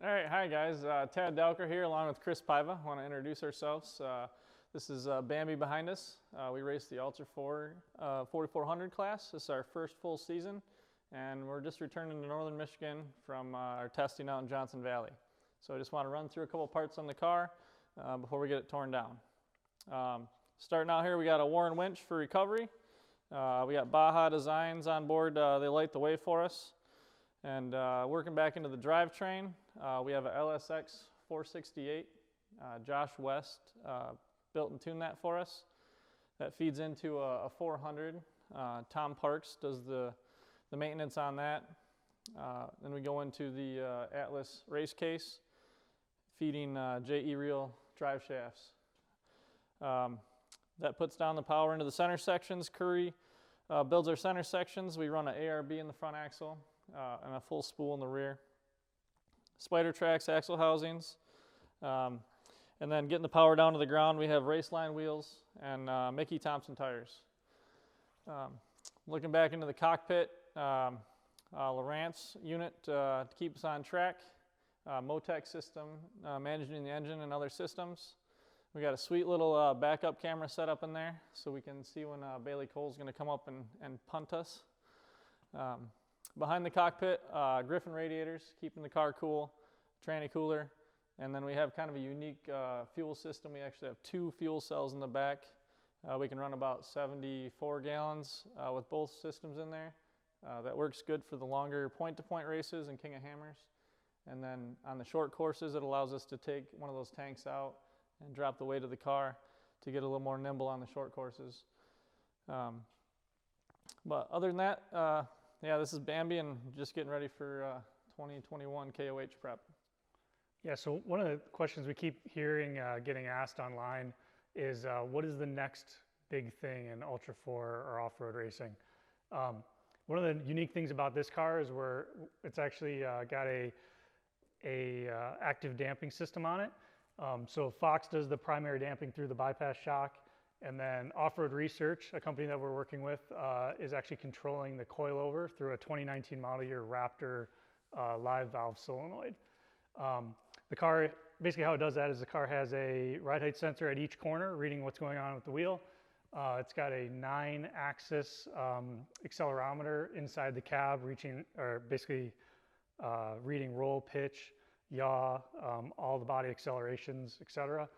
All right, hi guys. Tad Dowker here along with Chris Paiva. I want to introduce ourselves. This is Bambi behind us. We race the Ultra4 4400 class. This is our first full season, and we're just returning to northern Michigan from our testing out in Johnson Valley. So I just want to run through a couple parts on the car before we get it torn down. Starting out here, we got a Warren winch for recovery. We got Baja designs on board. They light the way for us. And working back into the drivetrain, we have a LSX 468. Josh West built and tuned that for us. That feeds into a 400. Tom Parks does the maintenance on that. Then we go into the Atlas race case, feeding JE Reel drive shafts. That puts down the power into the center sections. Curry builds our center sections. We run an ARB in the front axle. And a full spool in the rear. Spider tracks, axle housings. And then getting the power down to the ground, we have Raceline wheels and Mickey Thompson tires. Looking back into the cockpit, Lowrance unit to keep us on track. Motec system managing the engine and other systems. We got a sweet little backup camera set up in there so we can see when Bailey Cole's going to come up and punt us. Behind the cockpit, Griffin radiators, keeping the car cool, tranny cooler, and then we have kind of a unique fuel system. We actually have two fuel cells in the back. We can run about 74 gallons with both systems in there. That works good for the longer point-to-point races and King of Hammers. And then on the short courses, it allows us to take one of those tanks out and drop the weight of the car to get a little more nimble on the short courses. But other than that, yeah, this is Bambi and just getting ready for 2021 KOH prep. Yeah, so one of the questions we keep hearing getting asked online is what is the next big thing in Ultra 4 or off-road racing? One of the unique things about this car is it's actually got a active damping system on it. So Fox does the primary damping through the bypass shock. And then Off-Road Research, a company that we're working with, is actually controlling the coilover through a 2019 model year Raptor live valve solenoid. The car, basically how it does that is the car has a ride height sensor at each corner reading what's going on with the wheel. It's got a 9-axis accelerometer inside the cab reading roll, pitch, yaw, all the body accelerations, etc.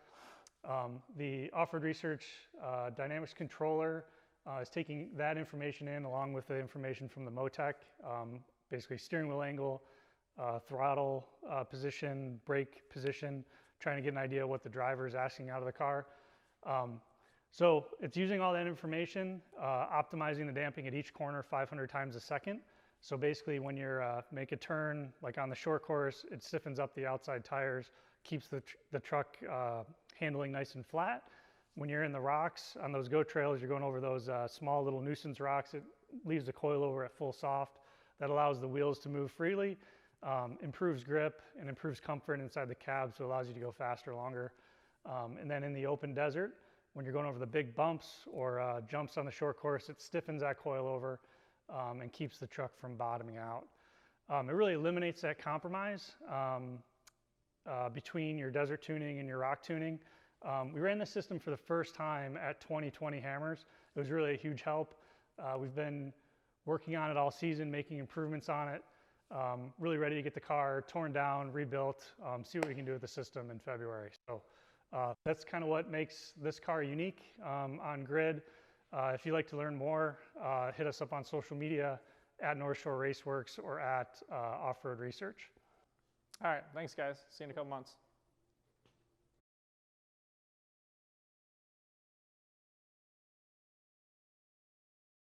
The Off-Road Research Dynamics Controller is taking that information in along with the information from the Motec, basically steering wheel angle, throttle position, brake position, trying to get an idea of what the driver is asking out of the car. So it's using all that information, optimizing the damping at each corner 500 times a second. So basically when you're make a turn, like on the short course, it stiffens up the outside tires, keeps the truck handling nice and flat. When you're in the rocks on those go trails, you're going over those small little nuisance rocks. It leaves the coilover at full soft. That allows the wheels to move freely, improves grip, and improves comfort inside the cab, so it allows you to go faster, longer. And then in the open desert, when you're going over the big bumps or jumps on the short course, it stiffens that coilover and keeps the truck from bottoming out. It really eliminates that compromise between your desert tuning and your rock tuning. We ran this system for the first time at 2020 Hammers. It was really a huge help. We've been working on it all season, making improvements on it. Really ready to get the car torn down, rebuilt, see what we can do with the system in February. So that's kind of what makes this car unique on grid. If you'd like to learn more, hit us up on social media at Northshore Raceworks or at Off-Road Research. All right, thanks guys. See you in a couple months.